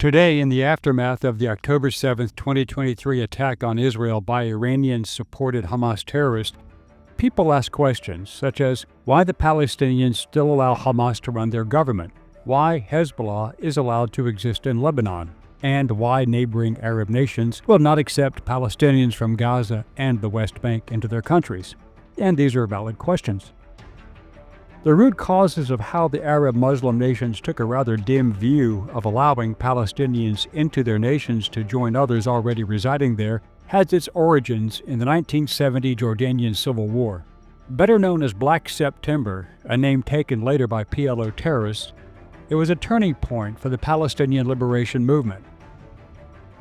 Today, in the aftermath of the October 7, 2023 attack on Israel by Iranian-supported Hamas terrorists, people ask questions such as why the Palestinians still allow Hamas to run their government, why Hezbollah is allowed to exist in Lebanon, and why neighboring Arab nations will not accept Palestinians from Gaza and the West Bank into their countries. And these are valid questions. The root causes of how the Arab Muslim nations took a rather dim view of allowing Palestinians into their nations to join others already residing there has its origins in the 1970 Jordanian Civil War. Better known as Black September, a name taken later by PLO terrorists, it was a turning point for the Palestinian liberation movement.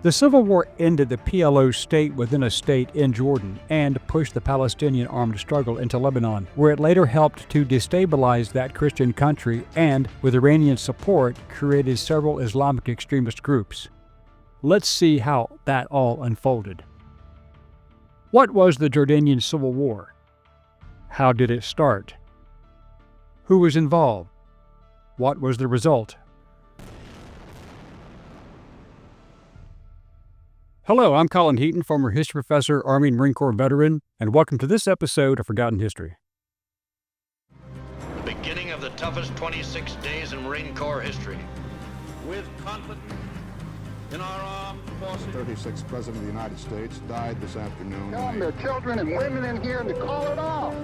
The Civil War ended the PLO state within a state in Jordan and pushed the Palestinian armed struggle into Lebanon, where it later helped to destabilize that Christian country and, with Iranian support, created several Islamic extremist groups. Let's see how that all unfolded. What was the Jordanian Civil War? How did it start? Who was involved? What was the result? Hello, I'm Colin Heaton, former history professor, Army and Marine Corps veteran, and welcome to this episode of Forgotten History. The beginning of the toughest 26 days in Marine Corps history. With confidence in our armed forces. 36th President of the United States died this afternoon. Tell them there are children and women in here and to call it off.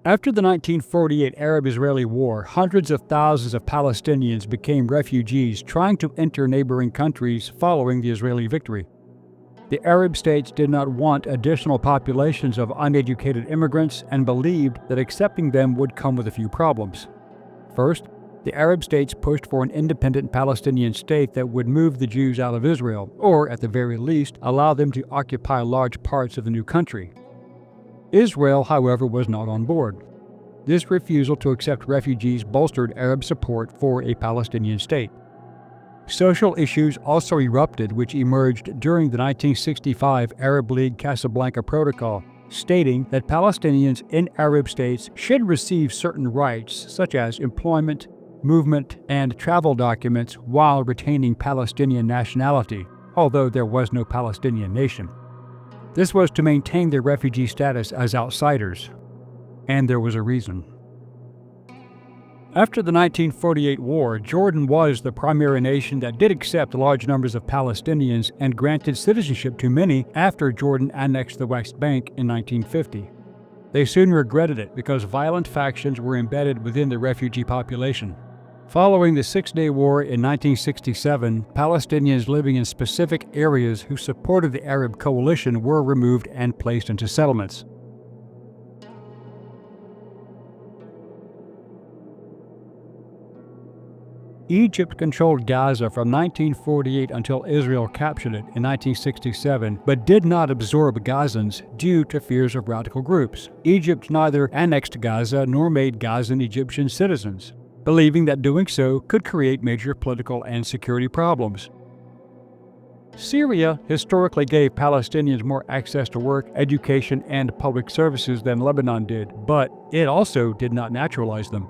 After the 1948 Arab-Israeli War, hundreds of thousands of Palestinians became refugees trying to enter neighboring countries following the Israeli victory. The Arab states did not want additional populations of uneducated immigrants and believed that accepting them would come with a few problems. First, the Arab states pushed for an independent Palestinian state that would move the Jews out of Israel, or at the very least, allow them to occupy large parts of the new country. Israel, however, was not on board. This refusal to accept refugees bolstered Arab support for a Palestinian state. Social issues also erupted, which emerged during the 1965 Arab League Casablanca Protocol, stating that Palestinians in Arab states should receive certain rights such as employment, movement, and travel documents while retaining Palestinian nationality, although there was no Palestinian nation. This was to maintain their refugee status as outsiders, and there was a reason. After the 1948 war, Jordan was the primary nation that did accept large numbers of Palestinians and granted citizenship to many after Jordan annexed the West Bank in 1950. They soon regretted it because violent factions were embedded within the refugee population. Following the Six-Day War in 1967, Palestinians living in specific areas who supported the Arab coalition were removed and placed into settlements. Egypt controlled Gaza from 1948 until Israel captured it in 1967, but did not absorb Gazans due to fears of radical groups. Egypt neither annexed Gaza nor made Gazan Egyptian citizens, believing that doing so could create major political and security problems. Syria historically gave Palestinians more access to work, education, and public services than Lebanon did, but it also did not naturalize them.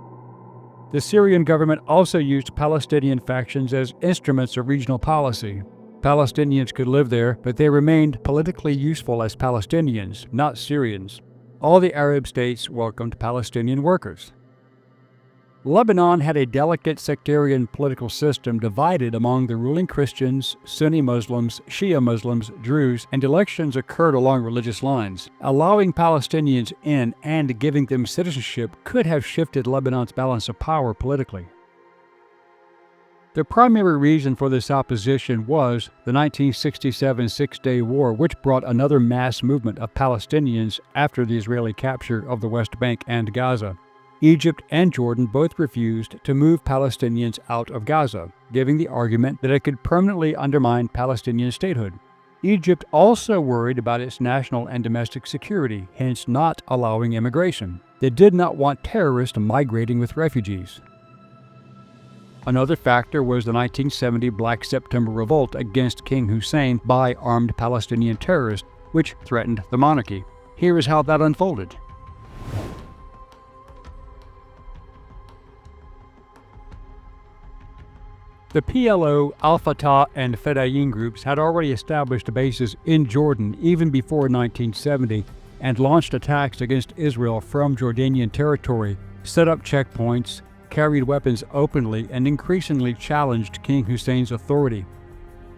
The Syrian government also used Palestinian factions as instruments of regional policy. Palestinians could live there, but they remained politically useful as Palestinians, not Syrians. All the Arab states welcomed Palestinian workers. Lebanon had a delicate sectarian political system divided among the ruling Christians, Sunni Muslims, Shia Muslims, Druze, and elections occurred along religious lines. Allowing Palestinians in and giving them citizenship could have shifted Lebanon's balance of power politically. The primary reason for this opposition was the 1967 Six-Day War, which brought another mass movement of Palestinians after the Israeli capture of the West Bank and Gaza. Egypt and Jordan both refused to move Palestinians out of Gaza, giving the argument that it could permanently undermine Palestinian statehood. Egypt also worried about its national and domestic security, hence not allowing immigration. They did not want terrorists migrating with refugees. Another factor was the 1970 Black September revolt against King Hussein by armed Palestinian terrorists, which threatened the monarchy. Here is how that unfolded. The PLO, Al-Fatah, and fedayeen groups had already established bases in Jordan even before 1970 and launched attacks against Israel from Jordanian territory, set up checkpoints, carried weapons openly, and increasingly challenged King Hussein's authority.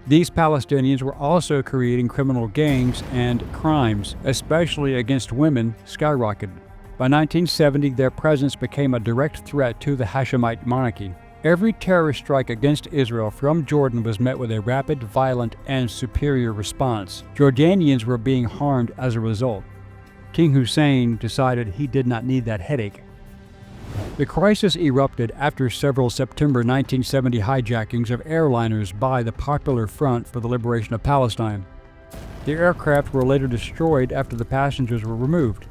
These Palestinians were also creating criminal gangs, and crimes, especially against women, skyrocketed. By 1970, their presence became a direct threat to the Hashemite monarchy. Every terrorist strike against Israel from Jordan was met with a rapid, violent, and superior response. Jordanians were being harmed as a result. King Hussein decided he did not need that headache. The crisis erupted after several September 1970 hijackings of airliners by the Popular Front for the Liberation of Palestine. The aircraft were later destroyed after the passengers were removed.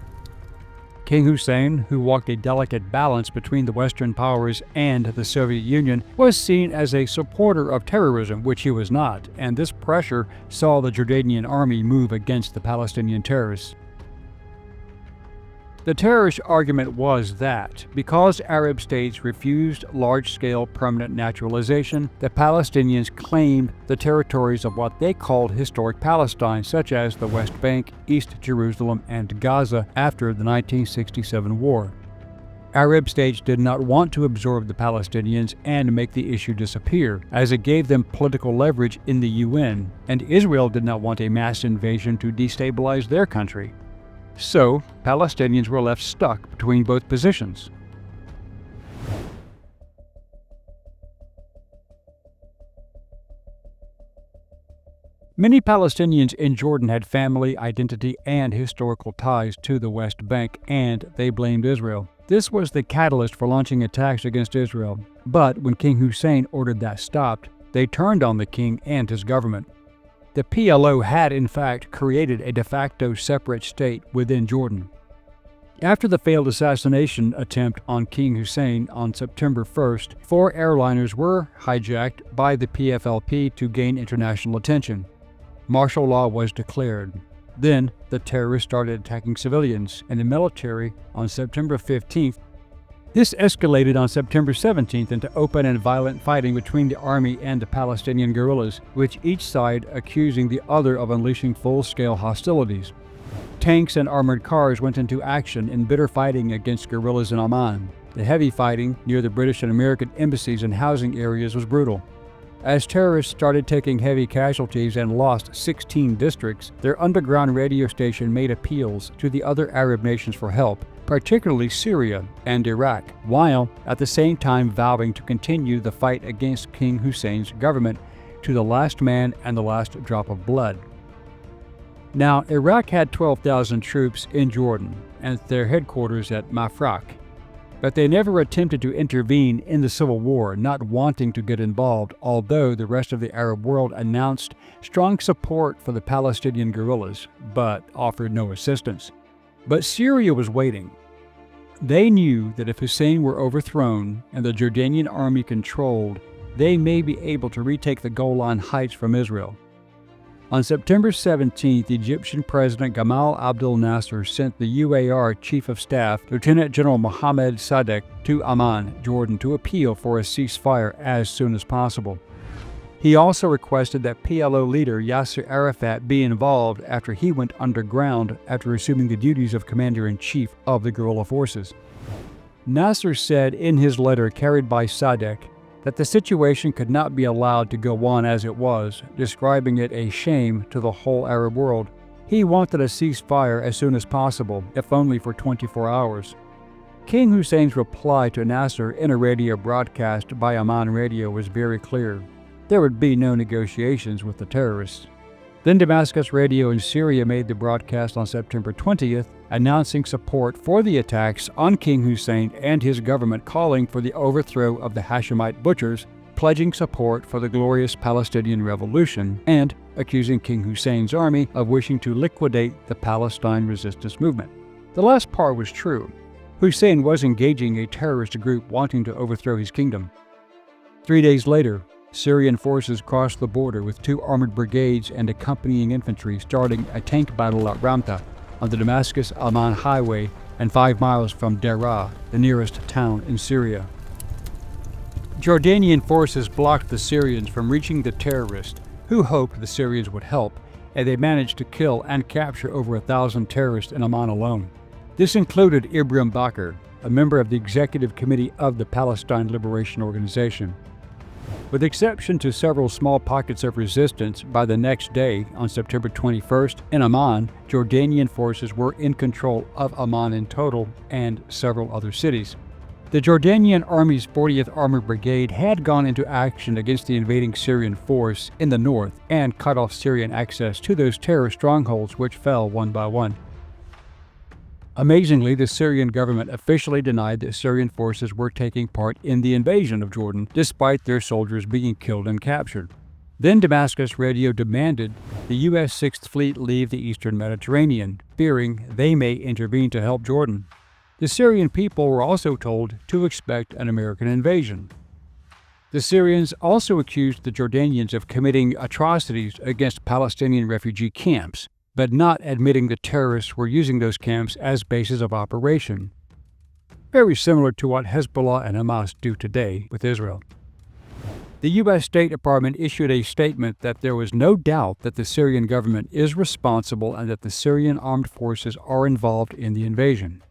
King Hussein, who walked a delicate balance between the Western powers and the Soviet Union, was seen as a supporter of terrorism, which he was not, and this pressure saw the Jordanian Army move against the Palestinian terrorists. The terrorist argument was that, because Arab states refused large-scale permanent naturalization, the Palestinians claimed the territories of what they called historic Palestine, such as the West Bank, East Jerusalem, and Gaza after the 1967 war. Arab states did not want to absorb the Palestinians and make the issue disappear, as it gave them political leverage in the UN, and Israel did not want a mass invasion to destabilize their country. So, Palestinians were left stuck between both positions. Many Palestinians in Jordan had family, identity, and historical ties to the West Bank, and they blamed Israel. This was the catalyst for launching attacks against Israel. But when King Hussein ordered that stopped, they turned on the king and his government. The PLO had, in fact, created a de facto separate state within Jordan. After the failed assassination attempt on King Hussein on September 1st, 4 airliners were hijacked by the PFLP to gain international attention. Martial law was declared. Then, the terrorists started attacking civilians and the military on September 15th. This escalated on September 17th into open and violent fighting between the army and the Palestinian guerrillas, with each side accusing the other of unleashing full-scale hostilities. Tanks and armored cars went into action in bitter fighting against guerrillas in Amman. The heavy fighting near the British and American embassies and housing areas was brutal. As terrorists started taking heavy casualties and lost 16 districts, their underground radio station made appeals to the other Arab nations for help, particularly Syria and Iraq, while at the same time vowing to continue the fight against King Hussein's government to the last man and the last drop of blood. Now, Iraq had 12,000 troops in Jordan and their headquarters at Mafraq, but they never attempted to intervene in the civil war, not wanting to get involved, although the rest of the Arab world announced strong support for the Palestinian guerrillas, but offered no assistance. But Syria was waiting. They knew that if Hussein were overthrown and the Jordanian army controlled, they may be able to retake the Golan Heights from Israel. On September 17th, Egyptian President Gamal Abdel Nasser sent the UAR Chief of Staff, Lieutenant General Mohammed Sadek, to Amman, Jordan, to appeal for a ceasefire as soon as possible. He also requested that PLO leader Yasser Arafat be involved after he went underground after assuming the duties of Commander-in-Chief of the guerrilla forces. Nasser said in his letter carried by Sadek that the situation could not be allowed to go on as it was, describing it a shame to the whole Arab world. He wanted a ceasefire as soon as possible, if only for 24 hours. King Hussein's reply to Nasser in a radio broadcast by Amman Radio was very clear. There would be no negotiations with the terrorists. Then Damascus Radio in Syria made the broadcast on September 20th, announcing support for the attacks on King Hussein and his government, calling for the overthrow of the Hashemite butchers, pledging support for the glorious Palestinian Revolution, and accusing King Hussein's army of wishing to liquidate the Palestine resistance movement. The last part was true. Hussein was engaging a terrorist group wanting to overthrow his kingdom. 3 days later, Syrian forces crossed the border with 2 armored brigades and accompanying infantry, starting a tank battle at Ramta on the Damascus-Amman highway and 5 miles from Deraa, the nearest town in Syria. Jordanian forces blocked the Syrians from reaching the terrorists, who hoped the Syrians would help, and they managed to kill and capture over 1,000 terrorists in Amman alone. This included Ibrahim Bakr, a member of the Executive Committee of the Palestine Liberation Organization. With exception to several small pockets of resistance, by the next day, on September 21st, in Amman, Jordanian forces were in control of Amman in total and several other cities. The Jordanian Army's 40th Armored Brigade had gone into action against the invading Syrian force in the north and cut off Syrian access to those terrorist strongholds, which fell one by one. Amazingly, the Syrian government officially denied that Syrian forces were taking part in the invasion of Jordan, despite their soldiers being killed and captured. Then Damascus radio demanded the U.S. 6th Fleet leave the eastern Mediterranean, fearing they may intervene to help Jordan. The Syrian people were also told to expect an American invasion. The Syrians also accused the Jordanians of committing atrocities against Palestinian refugee camps, but not admitting the terrorists were using those camps as bases of operation. Very similar to what Hezbollah and Hamas do today with Israel. The U.S. State Department issued a statement that there was no doubt that the Syrian government is responsible and that the Syrian armed forces are involved in the invasion,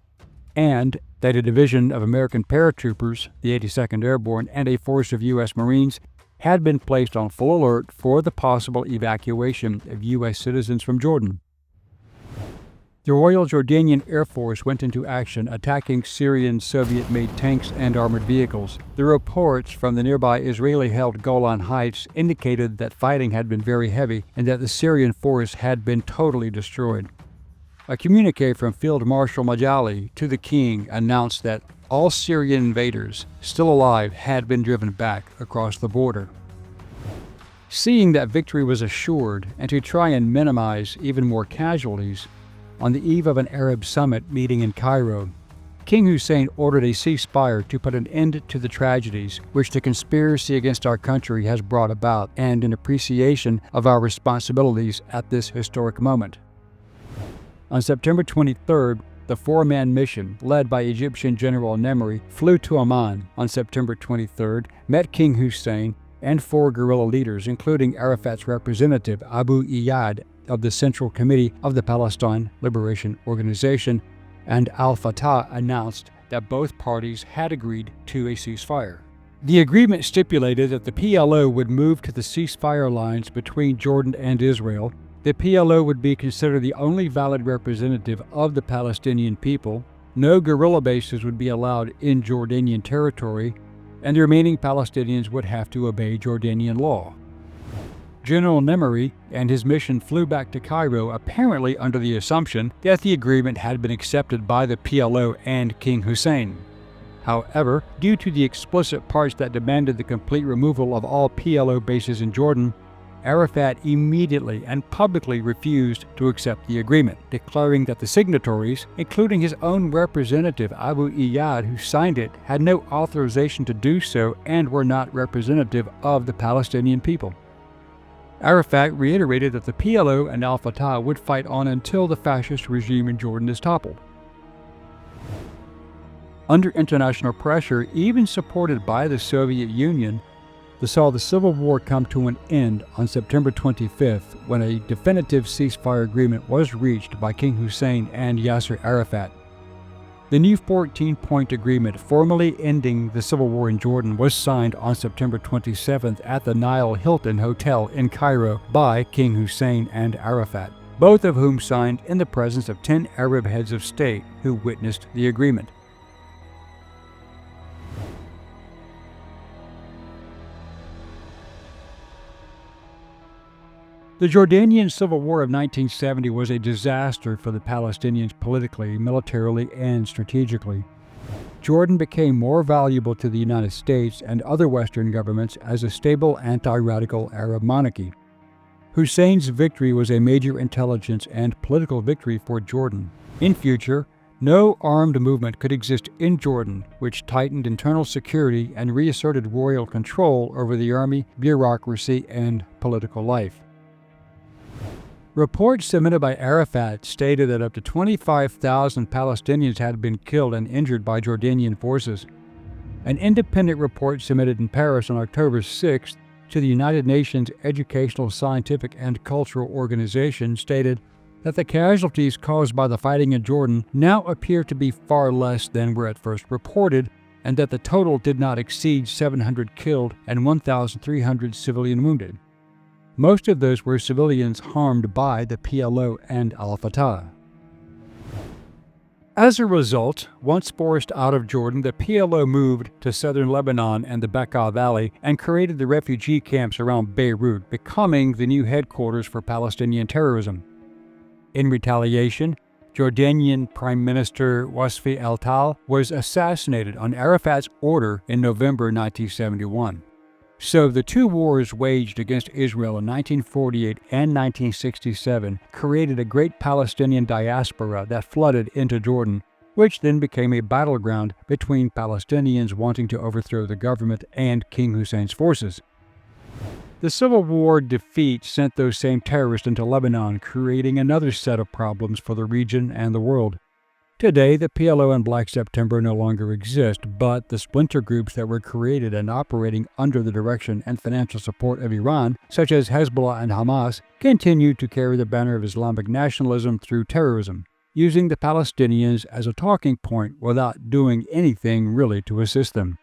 and that a division of American paratroopers, the 82nd Airborne, and a force of U.S. Marines had been placed on full alert for the possible evacuation of U.S. citizens from Jordan. The Royal Jordanian Air Force went into action, attacking Syrian Soviet-made tanks and armored vehicles. The reports from the nearby Israeli-held Golan Heights indicated that fighting had been very heavy and that the Syrian force had been totally destroyed. A communique from Field Marshal Majali to the king announced that all Syrian invaders still alive had been driven back across the border. Seeing that victory was assured, and to try and minimize even more casualties, on the eve of an Arab summit meeting in Cairo, King Hussein ordered a ceasefire to put an end to the tragedies which the conspiracy against our country has brought about, and in appreciation of our responsibilities at this historic moment. On September 23rd, the 4-man mission, led by Egyptian General Nemri, flew to Amman on September 23rd, met King Hussein and 4 guerrilla leaders, including Arafat's representative Abu Iyad of the Central Committee of the Palestine Liberation Organization, and al-Fatah announced that both parties had agreed to a ceasefire. The agreement stipulated that the PLO would move to the ceasefire lines between Jordan and Israel. The PLO would be considered the only valid representative of the Palestinian people, no guerrilla bases would be allowed in Jordanian territory, and the remaining Palestinians would have to obey Jordanian law. General Nemri and his mission flew back to Cairo, apparently under the assumption that the agreement had been accepted by the PLO and King Hussein. However, due to the explicit parts that demanded the complete removal of all PLO bases in Jordan, Arafat immediately and publicly refused to accept the agreement, declaring that the signatories, including his own representative Abu Iyad who signed it, had no authorization to do so and were not representative of the Palestinian people. Arafat reiterated that the PLO and al-Fatah would fight on until the fascist regime in Jordan is toppled. Under international pressure, even supported by the Soviet Union, saw the civil war come to an end on September 25th when a definitive ceasefire agreement was reached by King Hussein and Yasser Arafat. The new 14-point agreement formally ending the civil war in Jordan was signed on September 27th at the Nile Hilton Hotel in Cairo by King Hussein and Arafat, both of whom signed in the presence of 10 Arab heads of state who witnessed the agreement. The Jordanian Civil War of 1970 was a disaster for the Palestinians politically, militarily, and strategically. Jordan became more valuable to the United States and other Western governments as a stable anti-radical Arab monarchy. Hussein's victory was a major intelligence and political victory for Jordan. In future, No armed movement could exist in Jordan, which tightened internal security and reasserted royal control over the army, bureaucracy, and political life. Reports submitted by Arafat stated that up to 25,000 Palestinians had been killed and injured by Jordanian forces. An independent report submitted in Paris on October 6th to the United Nations Educational, Scientific, and Cultural Organization stated that the casualties caused by the fighting in Jordan now appear to be far less than were at first reported, and that the total did not exceed 700 killed and 1,300 civilian wounded. Most of those were civilians harmed by the PLO and al-Fatah. As a result, once forced out of Jordan, the PLO moved to southern Lebanon and the Bekaa Valley and created the refugee camps around Beirut, becoming the new headquarters for Palestinian terrorism. In retaliation, Jordanian Prime Minister Wasfi al-Tal was assassinated on Arafat's order in November 1971. So the two wars waged against Israel in 1948 and 1967 created a great Palestinian diaspora that flooded into Jordan, which then became a battleground between Palestinians wanting to overthrow the government and King Hussein's forces. The Civil War defeat sent those same terrorists into Lebanon, creating another set of problems for the region and the world. Today, the PLO and Black September no longer exist, but the splinter groups that were created and operating under the direction and financial support of Iran, such as Hezbollah and Hamas, continue to carry the banner of Islamic nationalism through terrorism, using the Palestinians as a talking point without doing anything really to assist them.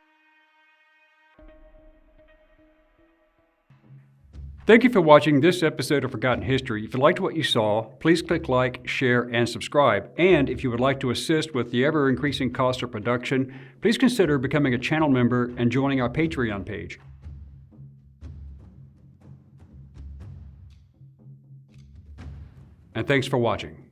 Thank you for watching this episode of Forgotten History. If you liked what you saw, please click like, share, and subscribe. And if you would like to assist with the ever-increasing cost of production, please consider becoming a channel member and joining our Patreon page. And thanks for watching.